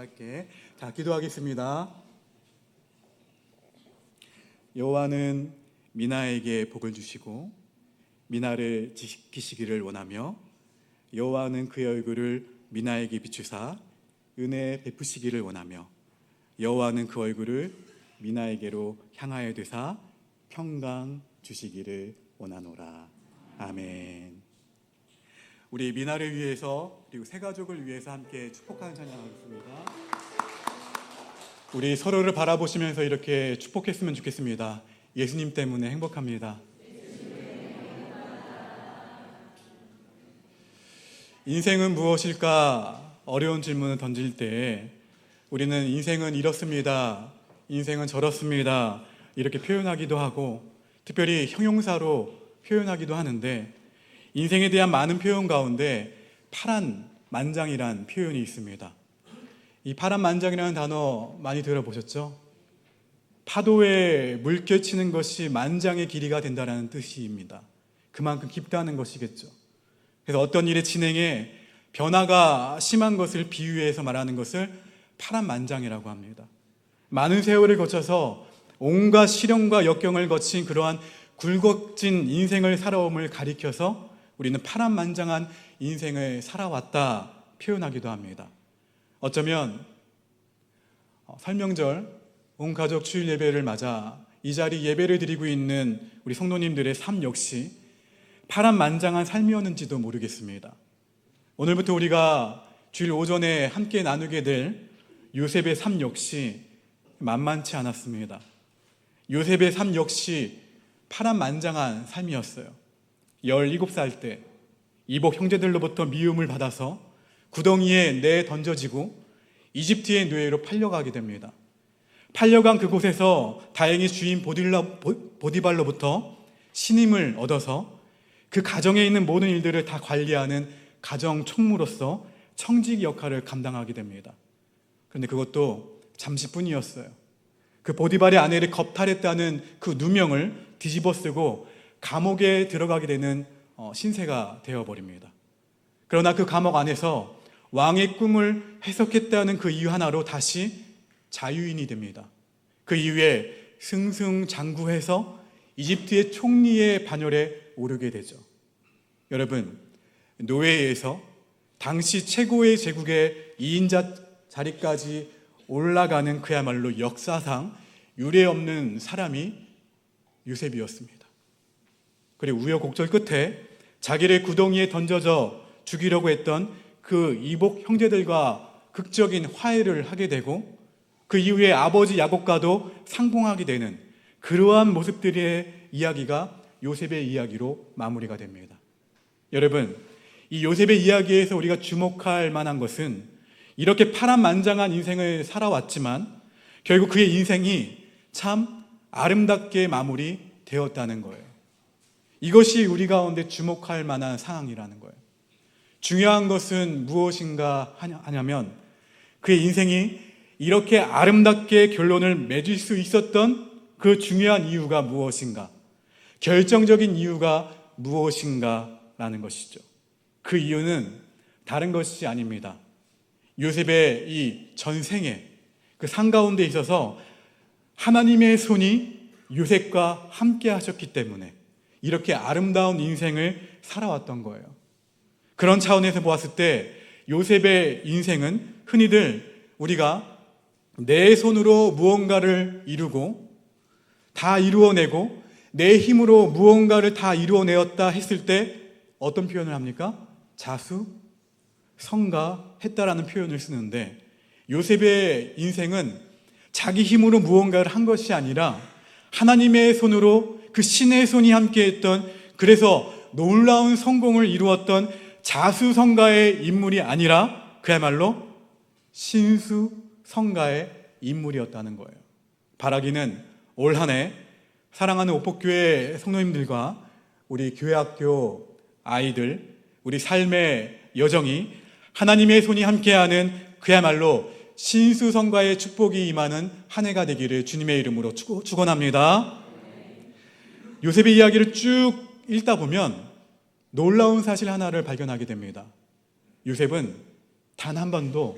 함께 기도하겠습니다. 여호와는 미나에게 복을 주시고 미나를 지키시기를 원하며 여호와는 그의 얼굴을 미나에게 비추사 은혜 베푸시기를 원하며 여호와는 그 얼굴을 미나에게로 향하여 되사 평강 주시기를 원하노라. 아멘. 우리 미나를 위해서 그리고 새 가족을 위해서 함께 축복하는 찬양하겠습니다. 우리 서로를 바라보시면서 이렇게 축복했으면 좋겠습니다. 예수님 때문에 행복합니다. 인생은 무엇일까? 어려운 질문을 던질 때 우리는 인생은 이렇습니다, 인생은 저렇습니다 이렇게 표현하기도 하고 특별히 형용사로 표현하기도 하는데, 인생에 대한 많은 표현 가운데 파란만장이란 표현이 있습니다. 이 파란만장이라는 단어 많이 들어보셨죠? 파도에 물결치는 것이 만장의 길이가 된다는 뜻입니다. 그만큼 깊다는 것이겠죠. 그래서 어떤 일의 진행에 변화가 심한 것을 비유해서 말하는 것을 파란만장이라고 합니다. 많은 세월을 거쳐서 온갖 시련과 역경을 거친 그러한 굴곡진 인생을 살아옴을 가리켜서 우리는 파란만장한 인생을 살아왔다 표현하기도 합니다. 어쩌면 설명절 온 가족 주일 예배를 맞아 이 자리 예배를 드리고 있는 우리 성도님들의 삶 역시 파란만장한 삶이었는지도 모르겠습니다. 오늘부터 우리가 주일 오전에 함께 나누게 될 요셉의 삶 역시 만만치 않았습니다. 요셉의 삶 역시 파란만장한 삶이었어요. 17살 때 이복 형제들로부터 미움을 받아서 구덩이에 내던져지고 이집트의 노예로 팔려가게 됩니다. 팔려간 그곳에서 다행히 주인 보디발로부터 신임을 얻어서 그 가정에 있는 모든 일들을 다 관리하는 가정 총무로서 청직 역할을 감당하게 됩니다. 그런데 그것도 잠시뿐이었어요. 그 보디발의 아내를 겁탈했다는 그 누명을 뒤집어쓰고 감옥에 들어가게 되는 신세가 되어버립니다. 그러나 그 감옥 안에서 왕의 꿈을 해석했다는 그 이유 하나로 다시 자유인이 됩니다. 그 이후에 승승장구해서 이집트의 총리의 반열에 오르게 되죠. 여러분, 노예에서 당시 최고의 제국의 2인자 자리까지 올라가는 그야말로 역사상 유례없는 사람이 요셉이었습니다. 그리고 우여곡절 끝에 자기를 구덩이에 던져져 죽이려고 했던 그 이복 형제들과 극적인 화해를 하게 되고 그 이후에 아버지 야곱과도 상봉하게 되는 그러한 모습들의 이야기가 요셉의 이야기로 마무리가 됩니다. 여러분, 이 요셉의 이야기에서 우리가 주목할 만한 것은 이렇게 파란만장한 인생을 살아왔지만 결국 그의 인생이 참 아름답게 마무리되었다는 거예요. 이것이 우리 가운데 주목할 만한 상황이라는 거예요. 중요한 것은 무엇인가 하냐면 그의 인생이 이렇게 아름답게 결론을 맺을 수 있었던 그 중요한 이유가 무엇인가, 결정적인 이유가 무엇인가라는 것이죠. 그 이유는 다른 것이 아닙니다. 요셉의 이 전생에 그 상 가운데 있어서 하나님의 손이 요셉과 함께 하셨기 때문에 이렇게 아름다운 인생을 살아왔던 거예요. 그런 차원에서 보았을 때 요셉의 인생은 흔히들 우리가 내 손으로 무언가를 이루고 다 이루어내고 내 힘으로 무언가를 다 이루어내었다 했을 때 어떤 표현을 합니까? 자수성가했다라는 표현을 쓰는데, 요셉의 인생은 자기 힘으로 무언가를 한 것이 아니라 하나님의 손으로 그 신의 손이 함께했던, 그래서 놀라운 성공을 이루었던 자수성가의 인물이 아니라 그야말로 신수성가의 인물이었다는 거예요. 바라기는 올 한 해 사랑하는 오복교회 성도님들과 우리 교회학교 아이들, 우리 삶의 여정이 하나님의 손이 함께하는 그야말로 신수성가의 축복이 임하는 한 해가 되기를 주님의 이름으로 축원합니다. 요셉의 이야기를 쭉 읽다 보면 놀라운 사실 하나를 발견하게 됩니다. 요셉은 단 한 번도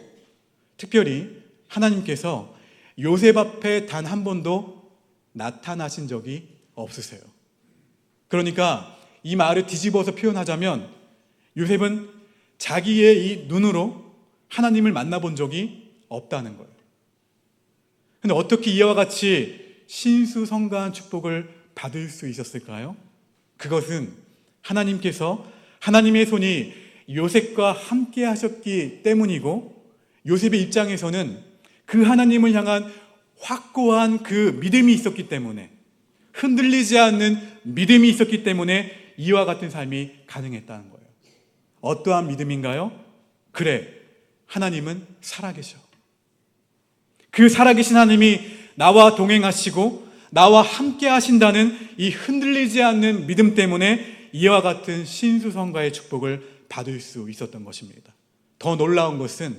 특별히 하나님께서 요셉 앞에 단 한 번도 나타나신 적이 없으세요. 그러니까 이 말을 뒤집어서 표현하자면 요셉은 자기의 이 눈으로 하나님을 만나본 적이 없다는 거예요. 근데 어떻게 이와 같이 신수성가한 축복을 받을 수 있었을까요? 그것은 하나님께서 하나님의 손이 요셉과 함께 하셨기 때문이고, 요셉의 입장에서는 그 하나님을 향한 확고한 그 믿음이 있었기 때문에, 흔들리지 않는 믿음이 있었기 때문에 이와 같은 삶이 가능했다는 거예요. 어떠한 믿음인가요? 그래, 하나님은 살아계셔. 그 살아계신 하나님이 나와 동행하시고 나와 함께 하신다는 이 흔들리지 않는 믿음 때문에 이와 같은 신수성가의 축복을 받을 수 있었던 것입니다. 더 놀라운 것은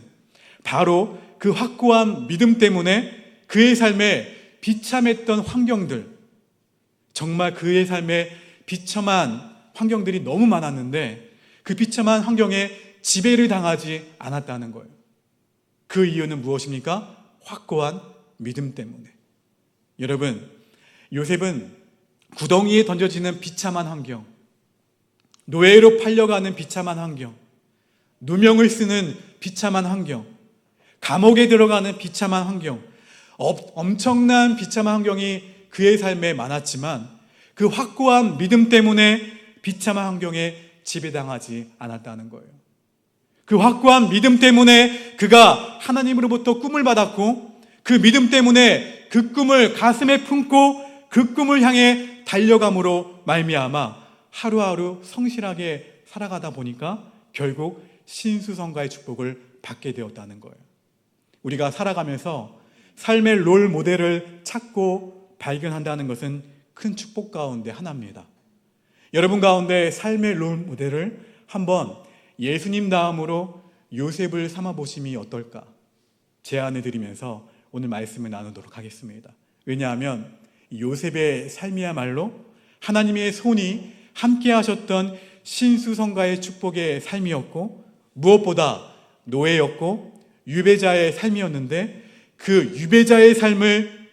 바로 그 확고한 믿음 때문에 그의 삶에 비참했던 환경들, 정말 그의 삶에 비참한 환경들이 너무 많았는데 그 비참한 환경에 지배를 당하지 않았다는 거예요. 그 이유는 무엇입니까? 확고한 믿음 때문에. 여러분, 요셉은 구덩이에 던져지는 비참한 환경, 노예로 팔려가는 비참한 환경, 누명을 쓰는 비참한 환경, 감옥에 들어가는 비참한 환경, 엄청난 비참한 환경이 그의 삶에 많았지만 그 확고한 믿음 때문에 비참한 환경에 지배당하지 않았다는 거예요. 그 확고한 믿음 때문에 그가 하나님으로부터 꿈을 받았고, 그 믿음 때문에 그 꿈을 가슴에 품고 그 꿈을 향해 달려감으로 말미암아 하루하루 성실하게 살아가다 보니까 결국 신수성가의 축복을 받게 되었다는 거예요. 우리가 살아가면서 삶의 롤 모델을 찾고 발견한다는 것은 큰 축복 가운데 하나입니다. 여러분 가운데 삶의 롤 모델을 한번 예수님 다음으로 요셉을 삼아 보심이 어떨까 제안을 드리면서 오늘 말씀을 나누도록 하겠습니다. 왜냐하면 요셉의 삶이야말로 하나님의 손이 함께 하셨던 신수성가의 축복의 삶이었고, 무엇보다 노예였고 유배자의 삶이었는데 그 유배자의 삶을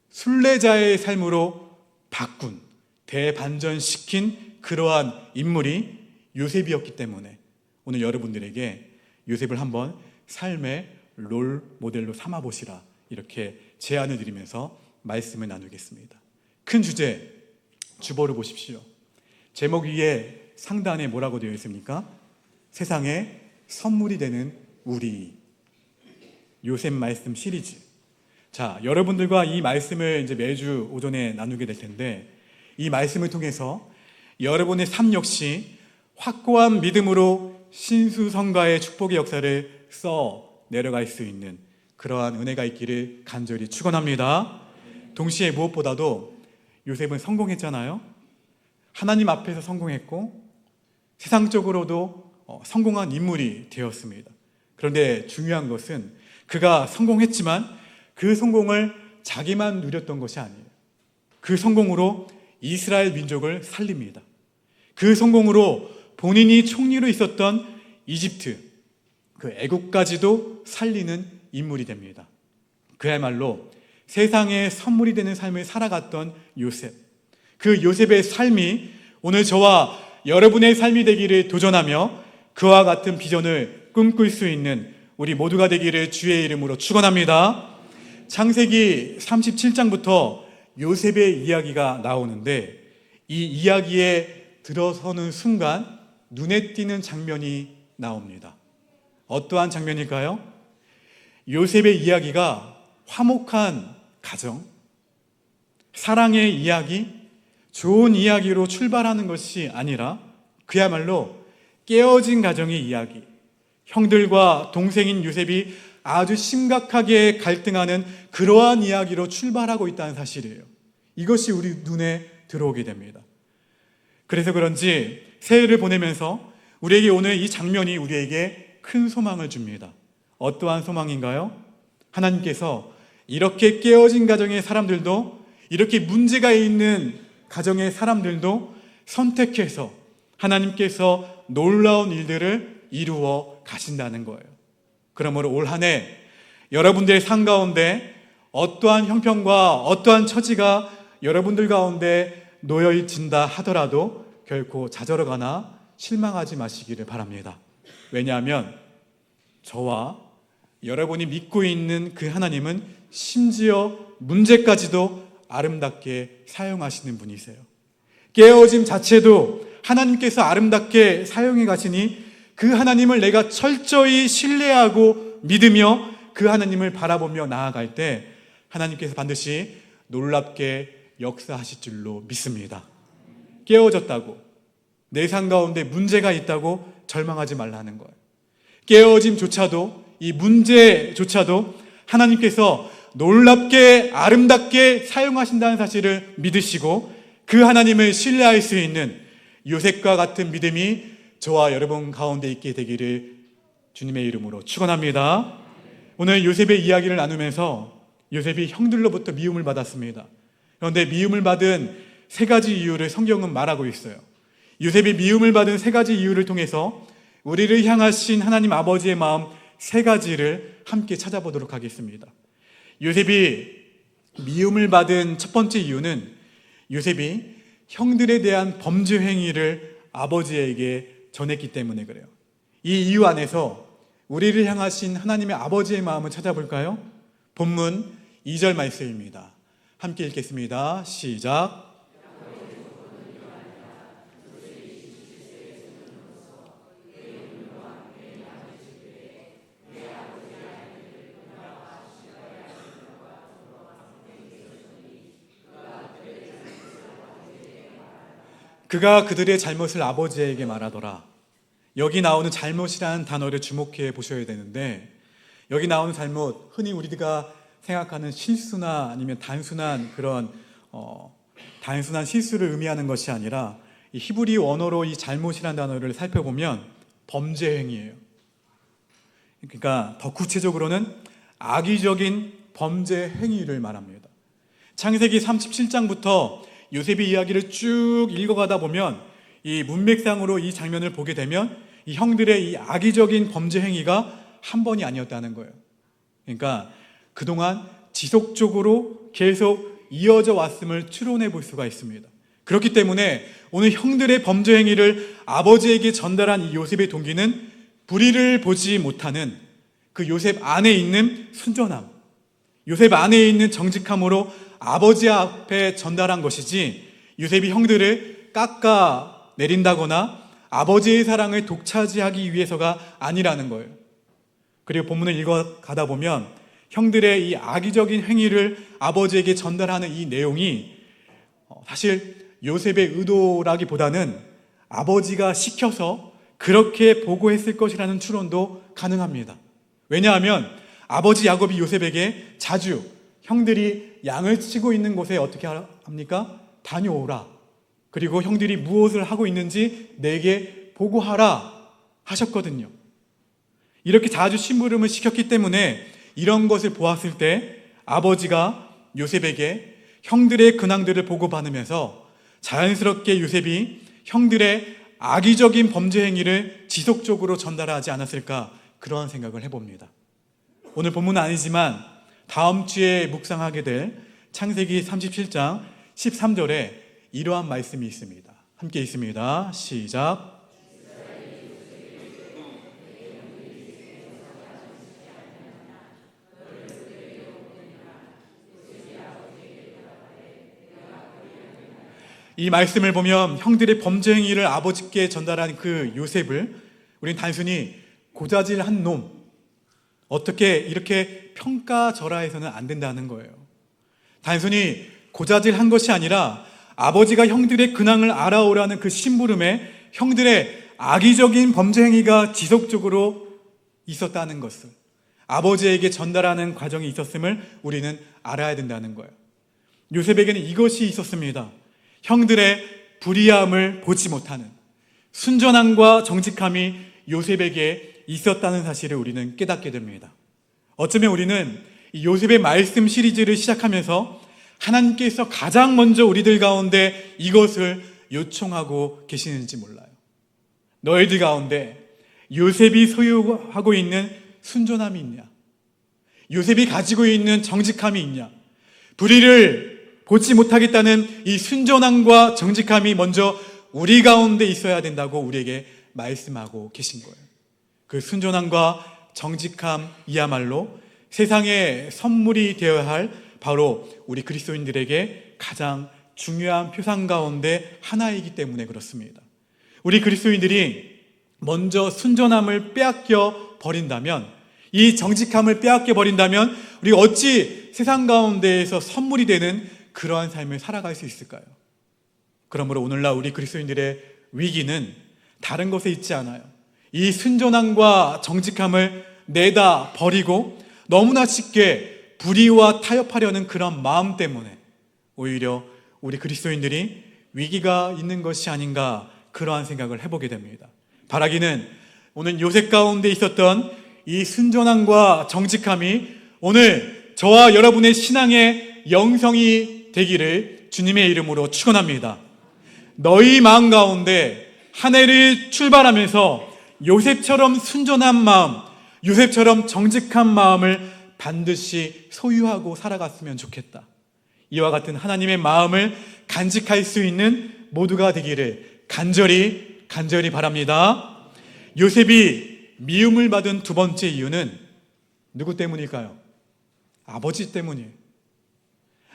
순례자의 삶으로 바꾼, 대반전시킨 그러한 인물이 요셉이었기 때문에 오늘 여러분들에게 요셉을 한번 삶의 롤 모델로 삼아 보시라, 이렇게 제안을 드리면서 말씀을 나누겠습니다. 큰 주제, 주보를 보십시오. 제목 위에 상단에 뭐라고 되어 있습니까? 세상에 선물이 되는 우리. 요셉 말씀 시리즈. 자, 여러분들과 이 말씀을 이제 매주 오전에 나누게 될 텐데, 이 말씀을 통해서 여러분의 삶 역시 확고한 믿음으로 신수성가의 축복의 역사를 써 내려갈 수 있는 그러한 은혜가 있기를 간절히 축원합니다. 동시에 무엇보다도 요셉은 성공했잖아요. 하나님 앞에서 성공했고 세상적으로도 성공한 인물이 되었습니다. 그런데 중요한 것은 그가 성공했지만 그 성공을 자기만 누렸던 것이 아니에요. 그 성공으로 이스라엘 민족을 살립니다. 그 성공으로 본인이 총리로 있었던 이집트, 그 애국까지도 살리는 인물이 됩니다. 그야말로 세상에 선물이 되는 삶을 살아갔던 요셉, 그 요셉의 삶이 오늘 저와 여러분의 삶이 되기를 도전하며 그와 같은 비전을 꿈꿀 수 있는 우리 모두가 되기를 주의 이름으로 축원합니다. 창세기 37장부터 요셉의 이야기가 나오는데 이 이야기에 들어서는 순간 눈에 띄는 장면이 나옵니다. 어떠한 장면일까요? 요셉의 이야기가 화목한 가정, 사랑의 이야기, 좋은 이야기로 출발하는 것이 아니라 그야말로 깨어진 가정의 이야기, 형들과 동생인 요셉이 아주 심각하게 갈등하는 그러한 이야기로 출발하고 있다는 사실이에요. 이것이 우리 눈에 들어오게 됩니다. 그래서 그런지 새해를 보내면서 우리에게 오늘 이 장면이 우리에게 큰 소망을 줍니다. 어떠한 소망인가요? 하나님께서 이렇게 깨어진 가정의 사람들도, 이렇게 문제가 있는 가정의 사람들도 선택해서 하나님께서 놀라운 일들을 이루어 가신다는 거예요. 그러므로 올 한 해 여러분들의 삶 가운데 어떠한 형편과 어떠한 처지가 여러분들 가운데 놓여 있진다 하더라도 결코 좌절하거나 실망하지 마시기를 바랍니다. 왜냐하면 저와 여러분이 믿고 있는 그 하나님은 심지어 문제까지도 아름답게 사용하시는 분이세요. 깨어짐 자체도 하나님께서 아름답게 사용해 가시니 그 하나님을 내가 철저히 신뢰하고 믿으며 그 하나님을 바라보며 나아갈 때 하나님께서 반드시 놀랍게 역사하실 줄로 믿습니다. 깨어졌다고, 내 삶 가운데 문제가 있다고 절망하지 말라는 거예요. 깨어짐조차도, 이 문제조차도 하나님께서 놀랍게 아름답게 사용하신다는 사실을 믿으시고 그 하나님을 신뢰할 수 있는 요셉과 같은 믿음이 저와 여러분 가운데 있게 되기를 주님의 이름으로 축원합니다. 오늘 요셉의 이야기를 나누면서 요셉이 형들로부터 미움을 받았습니다. 그런데 미움을 받은 세 가지 이유를 성경은 말하고 있어요. 요셉이 미움을 받은 세 가지 이유를 통해서 우리를 향하신 하나님 아버지의 마음 세 가지를 함께 찾아보도록 하겠습니다. 요셉이 미움을 받은 첫 번째 이유는 요셉이 형들에 대한 범죄 행위를 아버지에게 전했기 때문에 그래요. 이 이유 안에서 우리를 향하신 하나님의 아버지의 마음을 찾아볼까요? 본문 2절 말씀입니다. 함께 읽겠습니다. 시작. 그가 그들의 잘못을 아버지에게 말하더라. 여기 나오는 잘못이라는 단어를 주목해 보셔야 되는데, 여기 나오는 잘못, 흔히 우리가 생각하는 실수나 아니면 단순한 그런 단순한 실수를 의미하는 것이 아니라 이 히브리 원어로 이 잘못이라는 단어를 살펴보면 범죄 행위예요. 그러니까 더 구체적으로는 악의적인 범죄 행위를 말합니다. 창세기 37장부터 요셉의 이야기를 쭉 읽어가다 보면 이 문맥상으로 이 장면을 보게 되면 이 형들의 이 악의적인 범죄 행위가 한 번이 아니었다는 거예요. 그러니까 그동안 지속적으로 계속 이어져 왔음을 추론해 볼 수가 있습니다. 그렇기 때문에 오늘 형들의 범죄 행위를 아버지에게 전달한 이 요셉의 동기는 불의를 보지 못하는 그 요셉 안에 있는 순전함, 요셉 안에 있는 정직함으로 아버지 앞에 전달한 것이지 요셉이 형들을 깎아 내린다거나 아버지의 사랑을 독차지하기 위해서가 아니라는 거예요. 그리고 본문을 읽어가다 보면 형들의 이 악의적인 행위를 아버지에게 전달하는 이 내용이 사실 요셉의 의도라기보다는 아버지가 시켜서 그렇게 보고했을 것이라는 추론도 가능합니다. 왜냐하면 아버지 야곱이 요셉에게 자주 형들이 양을 치고 있는 곳에 어떻게 합니까? 다녀오라. 그리고 형들이 무엇을 하고 있는지 내게 보고하라 하셨거든요. 이렇게 자주 심부름을 시켰기 때문에 이런 것을 보았을 때 아버지가 요셉에게 형들의 근황들을 보고받으면서 자연스럽게 요셉이 형들의 악의적인 범죄 행위를 지속적으로 전달하지 않았을까, 그런 생각을 해봅니다. 오늘 본문은 아니지만 다음 주에 묵상하게 될 창세기 37장 13절에 이러한 말씀이 있습니다. 함께 있습니다. 시작. 이 말씀을 보면 형들의 범죄 행위를 아버지께 전달한 그 요셉을 우리는 단순히 고자질한 놈, 어떻게 이렇게 평가절하해서는 안 된다는 거예요. 단순히 고자질한 것이 아니라 아버지가 형들의 근황을 알아오라는 그 심부름에 형들의 악의적인 범죄 행위가 지속적으로 있었다는 것을, 아버지에게 전달하는 과정이 있었음을 우리는 알아야 된다는 거예요. 요셉에게는 이것이 있었습니다. 형들의 불의함을 보지 못하는 순전함과 정직함이 요셉에게 있었다는 사실을 우리는 깨닫게 됩니다. 어쩌면 우리는 이 요셉의 말씀 시리즈를 시작하면서 하나님께서 가장 먼저 우리들 가운데 이것을 요청하고 계시는지 몰라요. 너희들 가운데 요셉이 소유하고 있는 순전함이 있냐? 요셉이 가지고 있는 정직함이 있냐? 불의를 보지 못하겠다는 이 순전함과 정직함이 먼저 우리 가운데 있어야 된다고 우리에게 말씀하고 계신 거예요. 그 순전함과 정직함이야말로 세상의 선물이 되어야 할 바로 우리 그리스도인들에게 가장 중요한 표상 가운데 하나이기 때문에 그렇습니다. 우리 그리스도인들이 먼저 순전함을 빼앗겨 버린다면, 이 정직함을 빼앗겨 버린다면 우리 어찌 세상 가운데에서 선물이 되는 그러한 삶을 살아갈 수 있을까요? 그러므로 오늘날 우리 그리스도인들의 위기는 다른 것에 있지 않아요. 이 순전함과 정직함을 내다 버리고 너무나 쉽게 불의와 타협하려는 그런 마음 때문에 오히려 우리 그리스도인들이 위기가 있는 것이 아닌가, 그러한 생각을 해보게 됩니다. 바라기는 오늘 요셉 가운데 있었던 이 순전함과 정직함이 오늘 저와 여러분의 신앙의 영성이 되기를 주님의 이름으로 축원합니다. 너희 마음 가운데 한 해를 출발하면서 요셉처럼 순전한 마음, 요셉처럼 정직한 마음을 반드시 소유하고 살아갔으면 좋겠다. 이와 같은 하나님의 마음을 간직할 수 있는 모두가 되기를 간절히 바랍니다. 요셉이 미움을 받은 두 번째 이유는 누구 때문일까요? 아버지 때문이에요.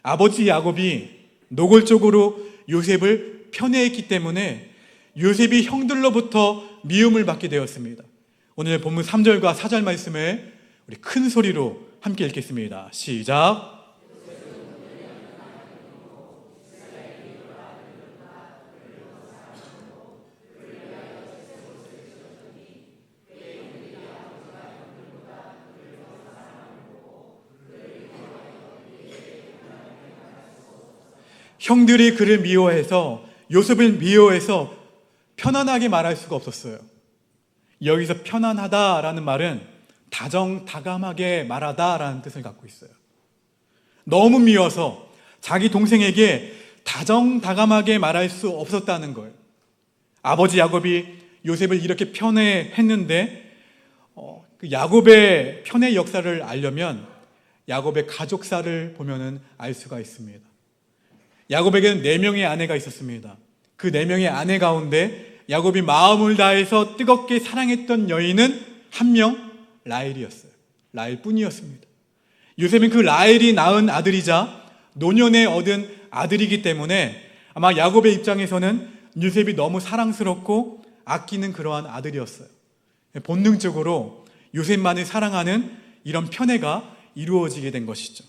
아버지 야곱이 노골적으로 요셉을 편애했기 때문에 요셉이 형들로부터 미움을 받게 되었습니다. 오늘 본문 3절과 4절 말씀을 우리 큰 소리로 함께 읽겠습니다. 시작. 형들이 그를 미워해서, 요셉을 미워해서 편안하게 말할 수가 없었어요. 여기서 편안하다라는 말은 다정다감하게 말하다라는 뜻을 갖고 있어요. 너무 미워서 자기 동생에게 다정다감하게 말할 수 없었다는 거예요. 아버지 야곱이 요셉을 이렇게 편애했는데 그 야곱의 편애 역사를 알려면 야곱의 가족사를 보면은 알 수가 있습니다. 야곱에게는 4명의 아내가 있었습니다. 그 4명의 아내 가운데 야곱이 마음을 다해서 뜨겁게 사랑했던 여인은 한 명, 라헬이었어요. 라헬뿐이었습니다. 요셉은 그 라헬이 낳은 아들이자 노년에 얻은 아들이기 때문에 아마 야곱의 입장에서는 요셉이 너무 사랑스럽고 아끼는 그러한 아들이었어요. 본능적으로 요셉만을 사랑하는 이런 편애가 이루어지게 된 것이죠.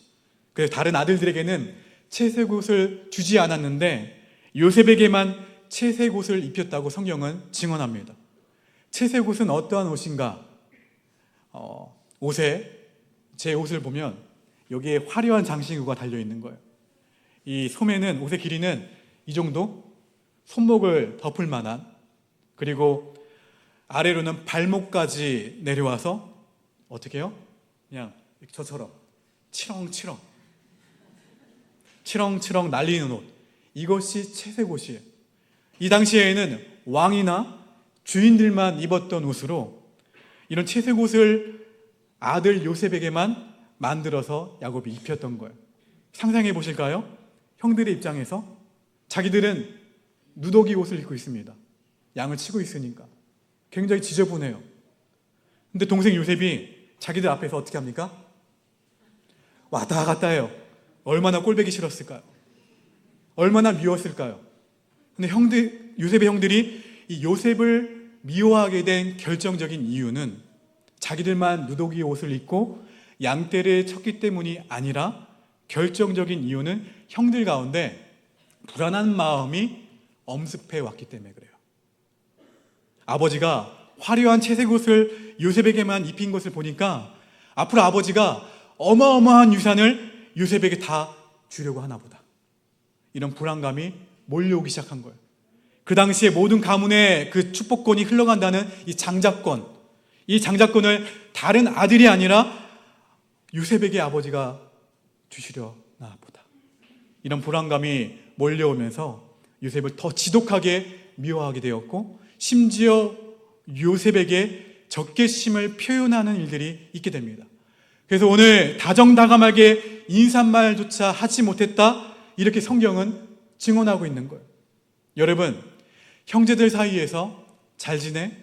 그래서 다른 아들들에게는 채색옷을 주지 않았는데 요셉에게만 채색옷을 입혔다고 성경은 증언합니다. 채색옷은 어떠한 옷인가? 제 옷을 보면 여기에 화려한 장신구가 달려있는 거예요. 이 소매는, 옷의 길이는 이 정도, 손목을 덮을 만한, 그리고 아래로는 발목까지 내려와서 어떻게 해요? 그냥 저처럼 치렁치렁 날리는 옷, 이것이 채색옷이에요. 이 당시에는 왕이나 주인들만 입었던 옷으로 이런 채색옷을 아들 요셉에게만 만들어서 야곱이 입혔던 거예요. 상상해 보실까요? 형들의 입장에서 자기들은 누더기 옷을 입고 있습니다. 양을 치고 있으니까 굉장히 지저분해요. 근데 동생 요셉이 자기들 앞에서 어떻게 합니까? 왔다 갔다 해요. 얼마나 꼴보기 싫었을까요? 얼마나 미웠을까요? 근데 요셉의 형들이 이 요셉을 미워하게 된 결정적인 이유는 자기들만 누더기 옷을 입고 양떼를 쳤기 때문이 아니라 결정적인 이유는 형들 가운데 불안한 마음이 엄습해 왔기 때문에 그래요. 아버지가 화려한 채색옷을 요셉에게만 입힌 것을 보니까 앞으로 아버지가 어마어마한 유산을 요셉에게 다 주려고 하나 보다, 이런 불안감이 몰려오기 시작한 거예요. 그 당시에 모든 가문의 그 축복권이 흘러간다는 이 장자권을 다른 아들이 아니라 요셉에게 아버지가 주시려나 보다, 이런 불안감이 몰려오면서 요셉을 더 지독하게 미워하게 되었고, 심지어 요셉에게 적개심을 표현하는 일들이 있게 됩니다. 그래서 오늘 다정다감하게 인사말조차 하지 못했다, 이렇게 성경은 증언하고 있는 거예요. 여러분, 형제들 사이에서 잘 지내?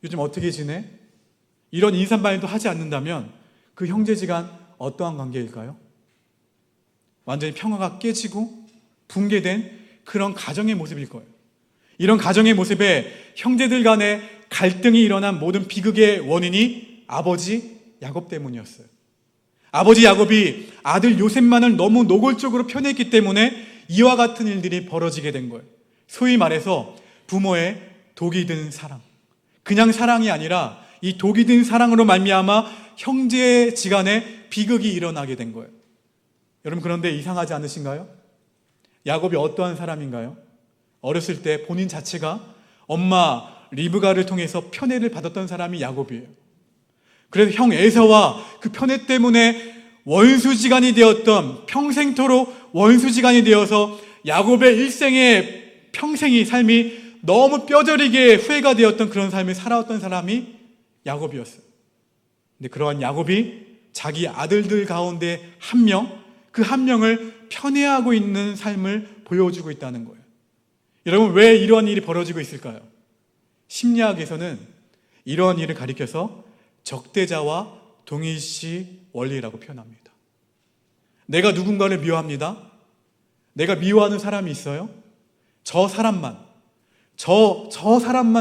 요즘 어떻게 지내? 이런 인사말도 하지 않는다면 그 형제지간 어떠한 관계일까요? 완전히 평화가 깨지고 붕괴된 그런 가정의 모습일 거예요. 이런 가정의 모습에 형제들 간에 갈등이 일어난 모든 비극의 원인이 아버지 야곱 때문이었어요. 아버지 야곱이 아들 요셉만을 너무 노골적으로 편애했기 때문에 이와 같은 일들이 벌어지게 된 거예요. 소위 말해서 부모의 독이 든 사랑, 그냥 사랑이 아니라 이 독이 든 사랑으로 말미암아 형제지간에 비극이 일어나게 된 거예요. 여러분, 그런데 이상하지 않으신가요? 야곱이 어떠한 사람인가요? 어렸을 때 본인 자체가 엄마 리브가를 통해서 편애를 받았던 사람이 야곱이에요. 그래서 형 에서와 그 편애 때문에 원수지간이 되었던, 평생토록 원수지간이 되어서 야곱의 일생의 평생이 삶이 너무 뼈저리게 후회가 되었던 그런 삶을 살아왔던 사람이 야곱이었어요. 근데 그러한 야곱이 자기 아들들 가운데 한 명, 그 한 명을 편애하고 있는 삶을 보여주고 있다는 거예요. 여러분, 왜 이런 일이 벌어지고 있을까요? 심리학에서는 이런 일을 가리켜서 적대자와 동일시 원리라고 표현합니다. 내가 누군가를 미워합니다. 내가 미워하는 사람이 있어요. 저 사람만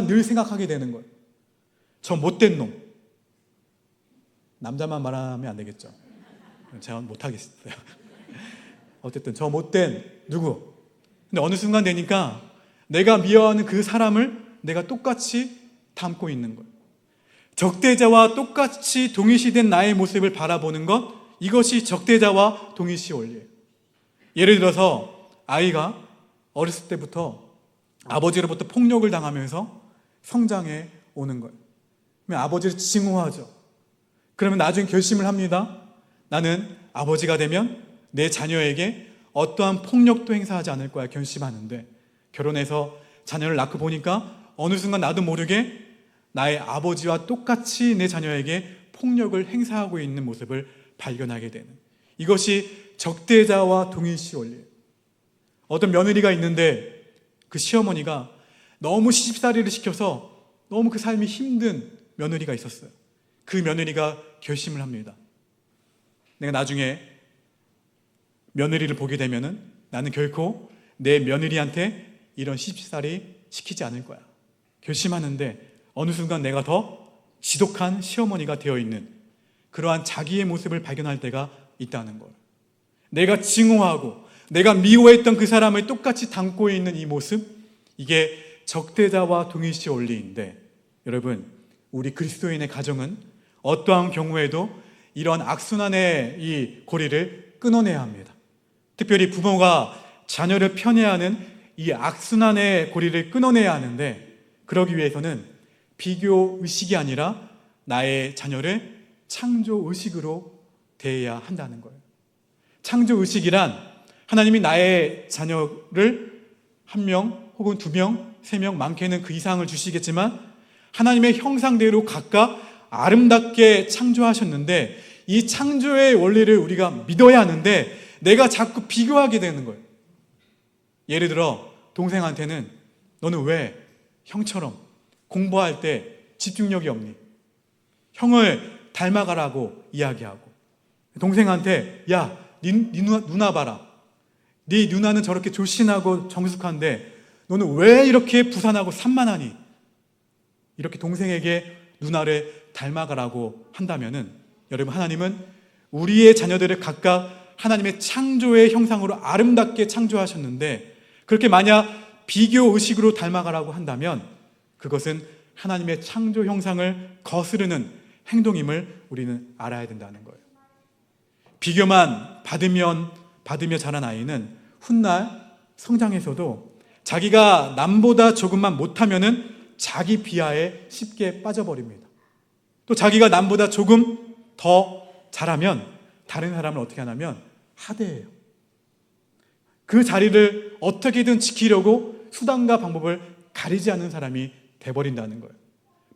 늘 생각하게 되는 거예요. 저 못된 놈. 남자만 말하면 안 되겠죠. 제가 못하겠어요. 어쨌든 저 못된 누구. 근데 어느 순간 되니까 내가 미워하는 그 사람을 내가 똑같이 담고 있는 거예요. 적대자와 똑같이 동일시된 나의 모습을 바라보는 것, 이것이 적대자와 동일시 원리예요. 예를 들어서 아이가 어렸을 때부터 아버지로부터 폭력을 당하면서 성장해 오는 거예요. 그러면 아버지를 증오하죠. 그러면 나중에 결심을 합니다. 나는 아버지가 되면 내 자녀에게 어떠한 폭력도 행사하지 않을 거야 결심하는데, 결혼해서 자녀를 낳고 보니까 어느 순간 나도 모르게 나의 아버지와 똑같이 내 자녀에게 폭력을 행사하고 있는 모습을 발견하게 되는, 이것이 적대자와 동일시 원리예요. 어떤 며느리가 있는데 그 시어머니가 너무 시집살이를 시켜서 너무 그 삶이 힘든 며느리가 있었어요. 그 며느리가 결심을 합니다. 내가 나중에 며느리를 보게 되면은 나는 결코 내 며느리한테 이런 시집살이 시키지 않을 거야. 결심하는데 어느 순간 내가 더 지독한 시어머니가 되어 있는 그러한 자기의 모습을 발견할 때가 있다는 거예요. 내가 증오하고 내가 미워했던 그 사람을 똑같이 담고 있는 이 모습, 이게 적대자와 동일시 원리인데, 여러분, 우리 그리스도인의 가정은 어떠한 경우에도 이런 악순환의 이 고리를 끊어내야 합니다. 특별히 부모가 자녀를 편애하는 이 악순환의 고리를 끊어내야 하는데, 그러기 위해서는 비교 의식이 아니라 나의 자녀를 창조 의식으로 대해야 한다는 거예요. 창조 의식이란 하나님이 나의 자녀를 한 명 혹은 두 명, 세 명, 많게는 그 이상을 주시겠지만 하나님의 형상대로 각각 아름답게 창조하셨는데, 이 창조의 원리를 우리가 믿어야 하는데 내가 자꾸 비교하게 되는 거예요. 예를 들어 동생한테는 너는 왜 형처럼 공부할 때 집중력이 없니? 형을 닮아가라고 이야기하고, 동생한테 야, 네 누나 봐라. 네 누나는 저렇게 조신하고 정숙한데 너는 왜 이렇게 부산하고 산만하니? 이렇게 동생에게 누나를 닮아가라고 한다면은, 여러분, 하나님은 우리의 자녀들을 각각 하나님의 창조의 형상으로 아름답게 창조하셨는데, 그렇게 만약 비교 의식으로 닮아가라고 한다면 그것은 하나님의 창조 형상을 거스르는 행동임을 우리는 알아야 된다는 거예요. 비교만 받으며 자란 아이는 훗날 성장해서도 자기가 남보다 조금만 못하면은 자기 비하에 쉽게 빠져버립니다. 또 자기가 남보다 조금 더 잘하면 다른 사람을 어떻게 하냐면 하대해요. 그 자리를 어떻게든 지키려고 수단과 방법을 가리지 않는 사람이 돼버린다는 거예요.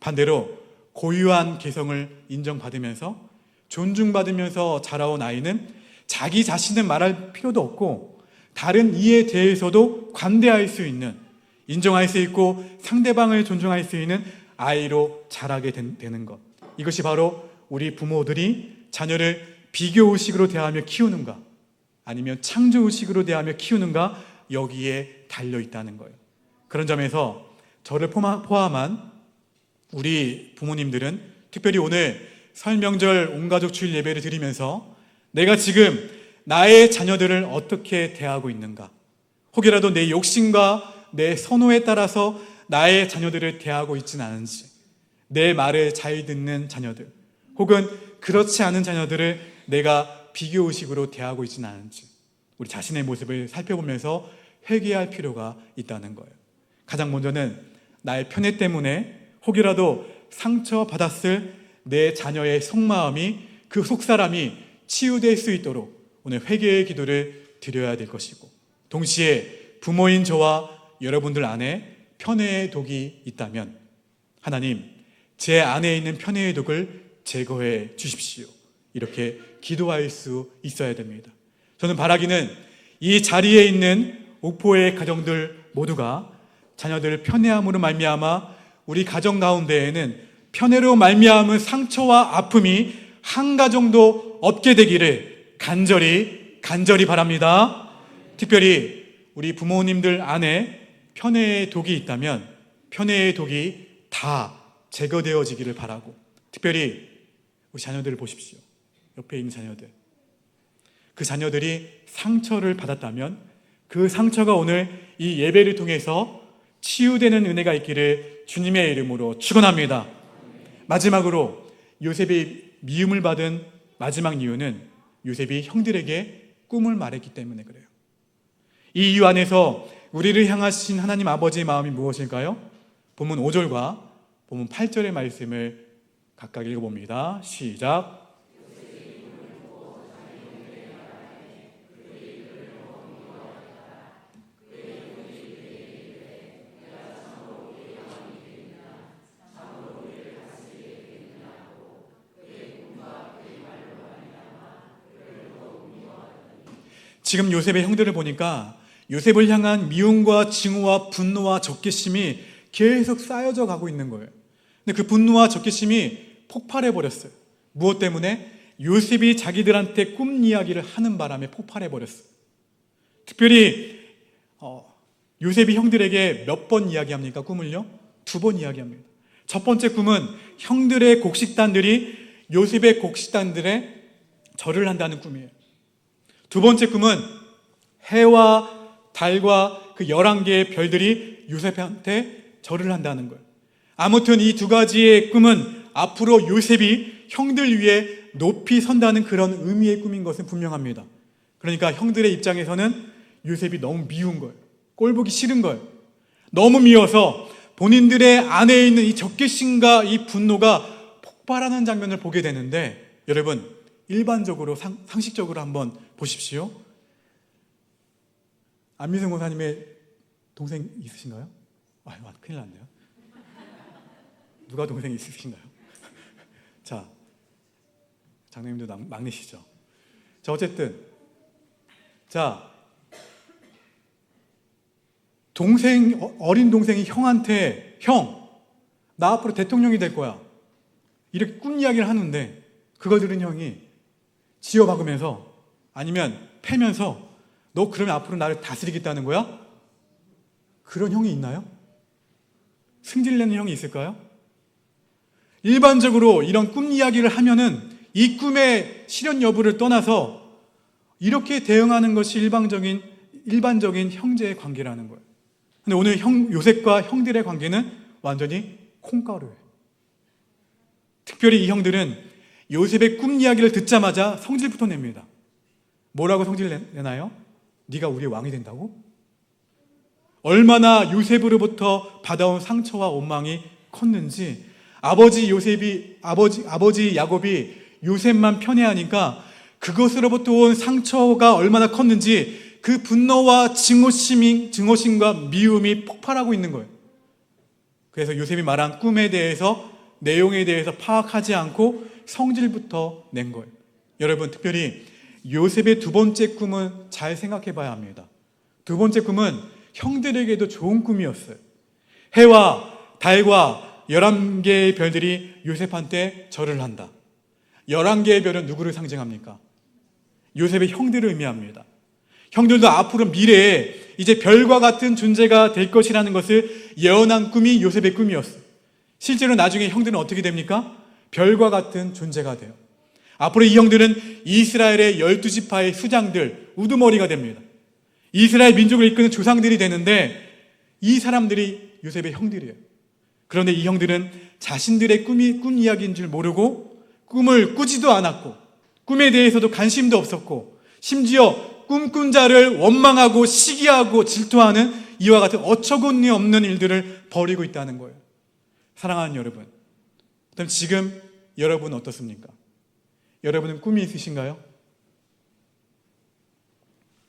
반대로 고유한 개성을 인정받으면서 존중받으면서 자라온 아이는 자기 자신은 말할 필요도 없고 다른 이에 대해서도 관대할 수 있는, 인정할 수 있고 상대방을 존중할 수 있는 아이로 자라게 되는 것. 이것이 바로 우리 부모들이 자녀를 비교의식으로 대하며 키우는가 아니면 창조의식으로 대하며 키우는가, 여기에 달려있다는 거예요. 그런 점에서 저를 포함한 우리 부모님들은 특별히 오늘 설 명절 온가족 주일 예배를 드리면서 내가 지금 나의 자녀들을 어떻게 대하고 있는가, 혹여라도 내 욕심과 내 선호에 따라서 나의 자녀들을 대하고 있지는 않은지, 내 말을 잘 듣는 자녀들 혹은 그렇지 않은 자녀들을 내가 비교의식으로 대하고 있지는 않은지 우리 자신의 모습을 살펴보면서 회개할 필요가 있다는 거예요. 가장 먼저는 나의 편애 때문에 혹이라도 상처받았을 내 자녀의 속마음이, 그 속사람이 치유될 수 있도록 오늘 회개의 기도를 드려야 될 것이고, 동시에 부모인 저와 여러분들 안에 편애의 독이 있다면 하나님, 제 안에 있는 편애의 독을 제거해 주십시오, 이렇게 기도할 수 있어야 됩니다. 저는 바라기는 이 자리에 있는 옥포의 가정들 모두가 자녀들 편애함으로 말미암아 우리 가정 가운데에는 편애로 말미암은 상처와 아픔이 한 가정도 없게 되기를 간절히 바랍니다. 특별히 우리 부모님들 안에 편애의 독이 있다면 편애의 독이 다 제거되어지기를 바라고, 특별히 우리 자녀들을 보십시오. 옆에 있는 자녀들, 그 자녀들이 상처를 받았다면 그 상처가 오늘 이 예배를 통해서 치유되는 은혜가 있기를 주님의 이름으로 축원합니다. 마지막으로 요셉이 미움을 받은 마지막 이유는 요셉이 형들에게 꿈을 말했기 때문에 그래요. 이 이유 안에서 우리를 향하신 하나님 아버지의 마음이 무엇일까요? 본문 5절과 본문 8절의 말씀을 각각 읽어봅니다. 시작. 지금 요셉의 형들을 보니까 요셉을 향한 미움과 증오와 분노와 적개심이 계속 쌓여져 가고 있는 거예요. 근데 그 분노와 적개심이 폭발해 버렸어요. 무엇 때문에? 요셉이 자기들한테 꿈 이야기를 하는 바람에 폭발해 버렸어요. 특별히 요셉이 형들에게 몇 번 이야기합니까? 꿈을요? 2번 이야기합니다. 첫 번째 꿈은 형들의 곡식단들이 요셉의 곡식단들에 절을 한다는 꿈이에요. 두 번째 꿈은 해와 달과 그 11개의 별들이 요셉한테 절을 한다는 거예요. 아무튼 이 2가지의 꿈은 앞으로 요셉이 형들 위에 높이 선다는 그런 의미의 꿈인 것은 분명합니다. 그러니까 형들의 입장에서는 요셉이 너무 미운 거예요. 꼴보기 싫은 거예요. 너무 미워서 본인들의 안에 있는 이 적개심과 이 분노가 폭발하는 장면을 보게 되는데, 여러분 일반적으로 상식적으로 한번 보십시오. 안미성 권사님의 동생 있으신가요? 아유, 큰일 났네요. 누가 동생이 있으신가요? 자, 장로님도 막내시죠. 자, 어쨌든 어린 동생이 형한테, 형, 나 앞으로 대통령이 될 거야, 이렇게 꿈 이야기를 하는데, 그걸 들은 형이 지어박으면서 아니면 패면서 너 그러면 앞으로 나를 다스리겠다는 거야? 그런 형이 있나요? 승질내는 형이 있을까요? 일반적으로 이런 꿈 이야기를 하면은 이 꿈의 실현 여부를 떠나서 이렇게 대응하는 것이 일반적인 형제의 관계라는 거예요. 근데 오늘 요셉과 형들의 관계는 완전히 콩가루예요. 특별히 이 형들은 요셉의 꿈 이야기를 듣자마자 성질부터 냅니다. 뭐라고 성질 내나요? 네가 우리의 왕이 된다고? 얼마나 요셉으로부터 받아온 상처와 원망이 컸는지, 아버지 야곱이 요셉만 편애하니까 그것으로부터 온 상처가 얼마나 컸는지 그 분노와 증오심과 미움이 폭발하고 있는 거예요. 그래서 요셉이 말한 꿈에 대해서 내용에 대해서 파악하지 않고 성질부터 낸 거예요. 여러분, 특별히 요셉의 두 번째 꿈은 잘 생각해 봐야 합니다. 두 번째 꿈은 형들에게도 좋은 꿈이었어요. 해와 달과 11개의 별들이 요셉한테 절을 한다. 11개의 별은 누구를 상징합니까? 요셉의 형들을 의미합니다. 형들도 앞으로 미래에 이제 별과 같은 존재가 될 것이라는 것을 예언한 꿈이 요셉의 꿈이었어요. 실제로 나중에 형들은 어떻게 됩니까? 별과 같은 존재가 돼요. 앞으로 이 형들은 이스라엘의 12지파의 수장들, 우두머리가 됩니다. 이스라엘 민족을 이끄는 조상들이 되는데 이 사람들이 요셉의 형들이에요. 그런데 이 형들은 자신들의 꿈 이야기인 줄 모르고 꿈을 꾸지도 않았고 꿈에 대해서도 관심도 없었고 심지어 꿈꾼 자를 원망하고 시기하고 질투하는 이와 같은 어처구니 없는 일들을 벌이고 있다는 거예요. 사랑하는 여러분, 그럼 지금 여러분 어떻습니까? 여러분은 꿈이 있으신가요?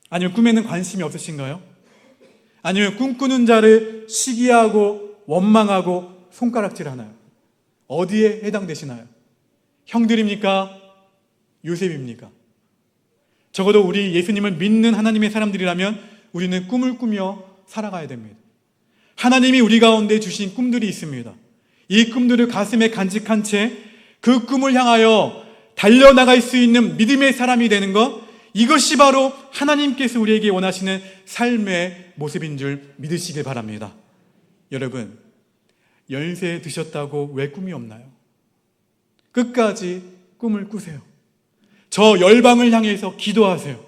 아니면 꿈에는 관심이 없으신가요? 아니면 꿈꾸는 자를 시기하고 원망하고 손가락질하나요? 어디에 해당되시나요? 형들입니까? 요셉입니까? 적어도 우리 예수님을 믿는 하나님의 사람들이라면 우리는 꿈을 꾸며 살아가야 됩니다. 하나님이 우리 가운데 주신 꿈들이 있습니다. 이 꿈들을 가슴에 간직한 채 그 꿈을 향하여 달려나갈 수 있는 믿음의 사람이 되는 것, 이것이 바로 하나님께서 우리에게 원하시는 삶의 모습인 줄 믿으시길 바랍니다. 여러분, 연세 드셨다고 왜 꿈이 없나요? 끝까지 꿈을 꾸세요. 저 열방을 향해서 기도하세요.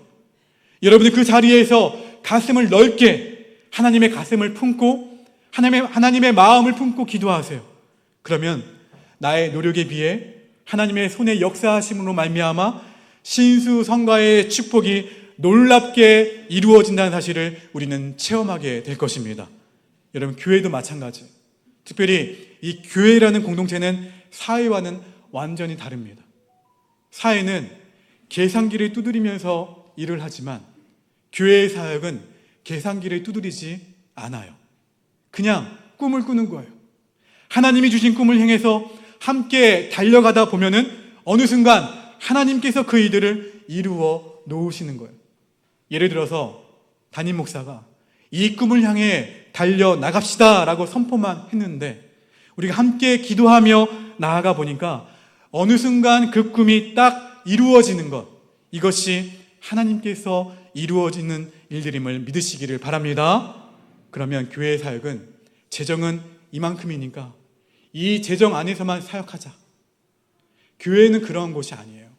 여러분들 그 자리에서 가슴을 넓게 하나님의 가슴을 품고 하나님의 마음을 품고 기도하세요. 그러면 나의 노력에 비해 하나님의 손의 역사하심으로 말미암아 신수성가의 축복이 놀랍게 이루어진다는 사실을 우리는 체험하게 될 것입니다. 여러분, 교회도 마찬가지. 특별히 이 교회라는 공동체는 사회와는 완전히 다릅니다. 사회는 계산기를 두드리면서 일을 하지만 교회의 사역은 계산기를 두드리지 않아요. 그냥 꿈을 꾸는 거예요. 하나님이 주신 꿈을 향해서 함께 달려가다 보면은 어느 순간 하나님께서 그 일들을 이루어 놓으시는 거예요. 예를 들어서 담임 목사가 이 꿈을 향해 달려나갑시다 라고 선포만 했는데 우리가 함께 기도하며 나아가 보니까 어느 순간 그 꿈이 딱 이루어지는 것, 이것이 하나님께서 이루어지는 일들임을 믿으시기를 바랍니다. 그러면 교회의 사역은 재정은 이만큼이니까 이 재정 안에서만 사역하자. 교회는 그런 곳이 아니에요.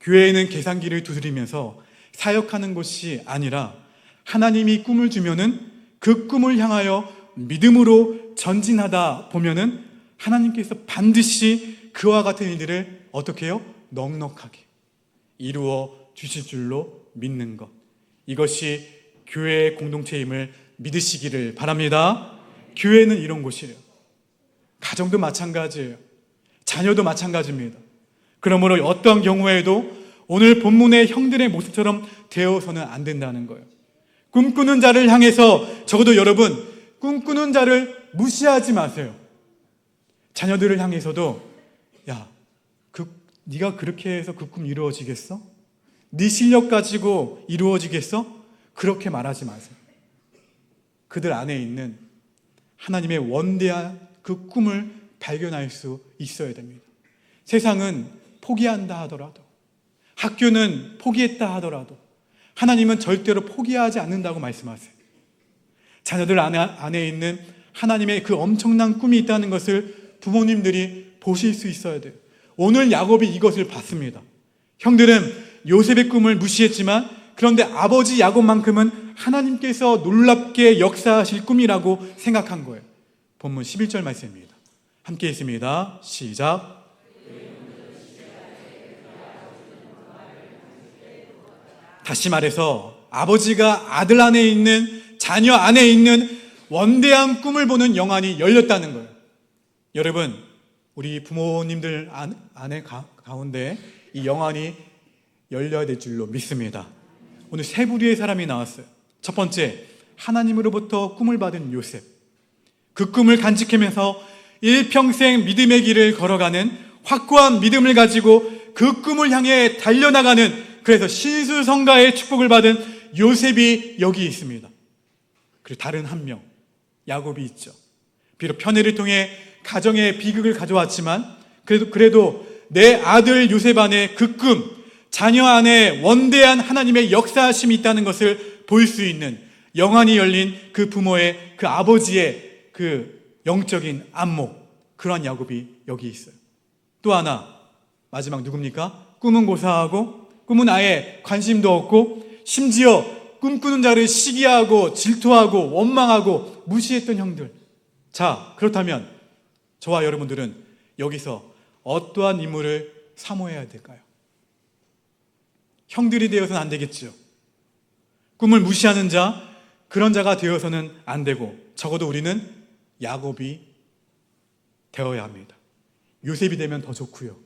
교회는 계산기를 두드리면서 사역하는 곳이 아니라 하나님이 꿈을 주면은 그 꿈을 향하여 믿음으로 전진하다 보면은 하나님께서 반드시 그와 같은 일들을 어떻게 해요? 넉넉하게 이루어 주실 줄로 믿는 것, 이것이 교회의 공동체임을 믿으시기를 바랍니다. 교회는 이런 곳이에요. 가정도 마찬가지예요. 자녀도 마찬가지입니다. 그러므로 어떤 경우에도 오늘 본문의 형들의 모습처럼 되어서는 안 된다는 거예요. 꿈꾸는 자를 향해서 적어도 여러분, 꿈꾸는 자를 무시하지 마세요. 자녀들을 향해서도 야, 네가 그렇게 해서 그 꿈 이루어지겠어? 네 실력 가지고 이루어지겠어? 그렇게 말하지 마세요. 그들 안에 있는 하나님의 원대한 그 꿈을 발견할 수 있어야 됩니다. 세상은 포기한다 하더라도, 학교는 포기했다 하더라도 하나님은 절대로 포기하지 않는다고 말씀하세요. 자녀들 안에 있는 하나님의 그 엄청난 꿈이 있다는 것을 부모님들이 보실 수 있어야 돼요. 오늘 야곱이 이것을 봤습니다. 형들은 요셉의 꿈을 무시했지만 그런데 아버지 야곱만큼은 하나님께서 놀랍게 역사하실 꿈이라고 생각한 거예요. 본문 11절 말씀입니다. 함께 있습니다. 시작. 다시 말해서 아버지가 아들 안에 있는, 자녀 안에 있는 원대한 꿈을 보는 영안이 열렸다는 거예요. 여러분, 우리 부모님들 안에 가운데 이 영안이 열려야 될 줄로 믿습니다. 오늘 세 부류의 사람이 나왔어요. 첫 번째, 하나님으로부터 꿈을 받은 요셉. 그 꿈을 간직하면서 일평생 믿음의 길을 걸어가는 확고한 믿음을 가지고 그 꿈을 향해 달려나가는, 그래서 신수성가의 축복을 받은 요셉이 여기 있습니다. 그리고 다른 한 명, 야곱이 있죠. 비록 편애를 통해 가정의 비극을 가져왔지만 그래도 내 아들 요셉 안에 그 꿈, 자녀 안에 원대한 하나님의 역사하심이 있다는 것을 볼 수 있는, 영안이 열린 그 부모의, 그 아버지의 그 영적인 안목, 그러한 야곱이 여기 있어요. 또 하나, 마지막 누굽니까? 꿈은 고사하고 꿈은 아예 관심도 없고 심지어 꿈꾸는 자를 시기하고 질투하고 원망하고 무시했던 형들. 자, 그렇다면 저와 여러분들은 여기서 어떠한 인물을 사모해야 될까요? 형들이 되어서는 안 되겠죠. 꿈을 무시하는 자, 그런 자가 되어서는 안 되고, 적어도 우리는 야곱이 되어야 합니다. 요셉이 되면 더 좋고요.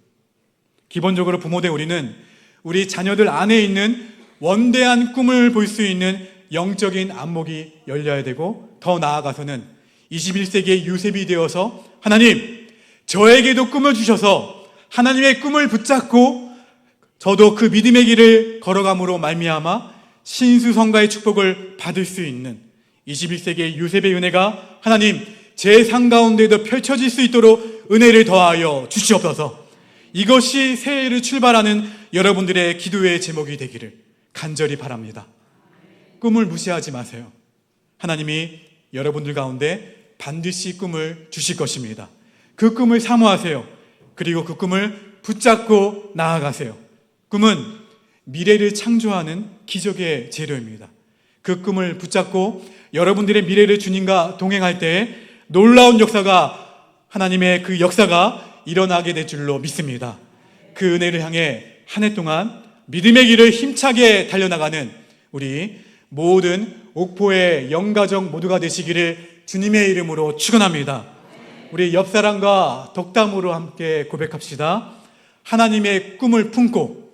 기본적으로 부모된 우리는 우리 자녀들 안에 있는 원대한 꿈을 볼 수 있는 영적인 안목이 열려야 되고, 더 나아가서는 21세기의 요셉이 되어서 하나님, 저에게도 꿈을 주셔서 하나님의 꿈을 붙잡고 저도 그 믿음의 길을 걸어감으로 말미암아 신수성가의 축복을 받을 수 있는 21세기의 요셉의 은혜가 하나님 제 삶 가운데도 펼쳐질 수 있도록 은혜를 더하여 주시옵소서. 이것이 새해를 출발하는 여러분들의 기도의 제목이 되기를 간절히 바랍니다. 꿈을 무시하지 마세요. 하나님이 여러분들 가운데 반드시 꿈을 주실 것입니다. 그 꿈을 사모하세요. 그리고 그 꿈을 붙잡고 나아가세요. 꿈은 미래를 창조하는 기적의 재료입니다. 그 꿈을 붙잡고 여러분들의 미래를 주님과 동행할 때 놀라운 역사가, 하나님의 그 역사가 일어나게 될 줄로 믿습니다. 그 은혜를 향해 한 해 동안 믿음의 길을 힘차게 달려나가는 우리 모든 옥포의 영가족 모두가 되시기를 주님의 이름으로 축원합니다. 우리 옆사람과 덕담으로 함께 고백합시다. 하나님의 꿈을 품고,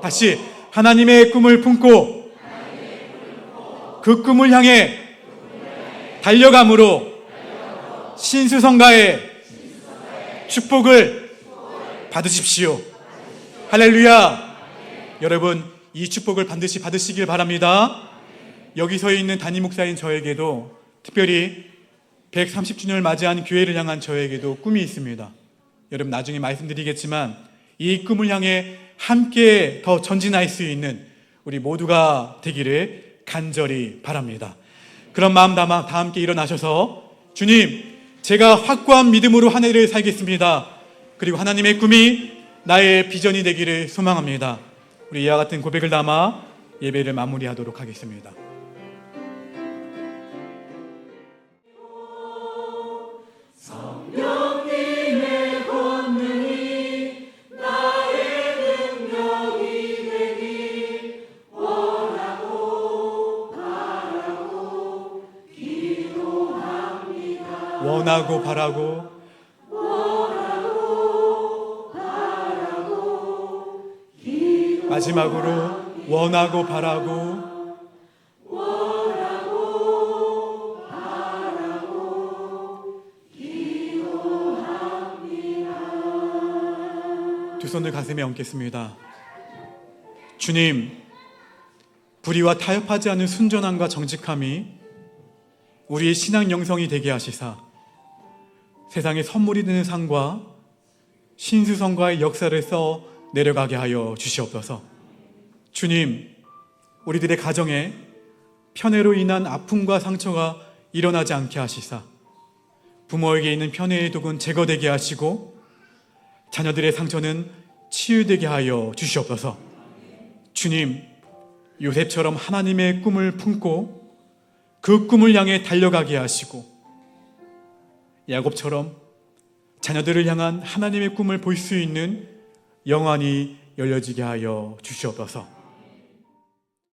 다시 하나님의 꿈을 품고 그 꿈을 향해 달려감으로 신수성가의 축복을 받으십시오. 할렐루야. 여러분, 이 축복을 반드시 받으시길 바랍니다. 여기 서 있는 담임 목사인 저에게도, 특별히 130주년을 맞이한 교회를 향한 저에게도 꿈이 있습니다. 여러분, 나중에 말씀드리겠지만 이 꿈을 향해 함께 더 전진할 수 있는 우리 모두가 되기를 간절히 바랍니다. 그런 마음 담아 다 함께 일어나셔서, 주님, 제가 확고한 믿음으로 한 해를 살겠습니다. 그리고 하나님의 꿈이 나의 비전이 되기를 소망합니다. 우리 이와 같은 고백을 담아 예배를 마무리하도록 하겠습니다. 원하고 바라고 마지막으로 원하고 바라고 두 손을 가슴에 얹겠습니다. 주님, 불의와 타협하지 않은 순전함과 정직함이 우리의 신앙 영성이 되게 하시사 세상에 선물이 되는 상과 신수성가의 역사를 써 내려가게 하여 주시옵소서. 주님, 우리들의 가정에 편애로 인한 아픔과 상처가 일어나지 않게 하시사 부모에게 있는 편애의 독은 제거되게 하시고 자녀들의 상처는 치유되게 하여 주시옵소서. 주님, 요셉처럼 하나님의 꿈을 품고 그 꿈을 향해 달려가게 하시고 야곱처럼 자녀들을 향한 하나님의 꿈을 볼 수 있는 영안이 열려지게 하여 주시옵소서.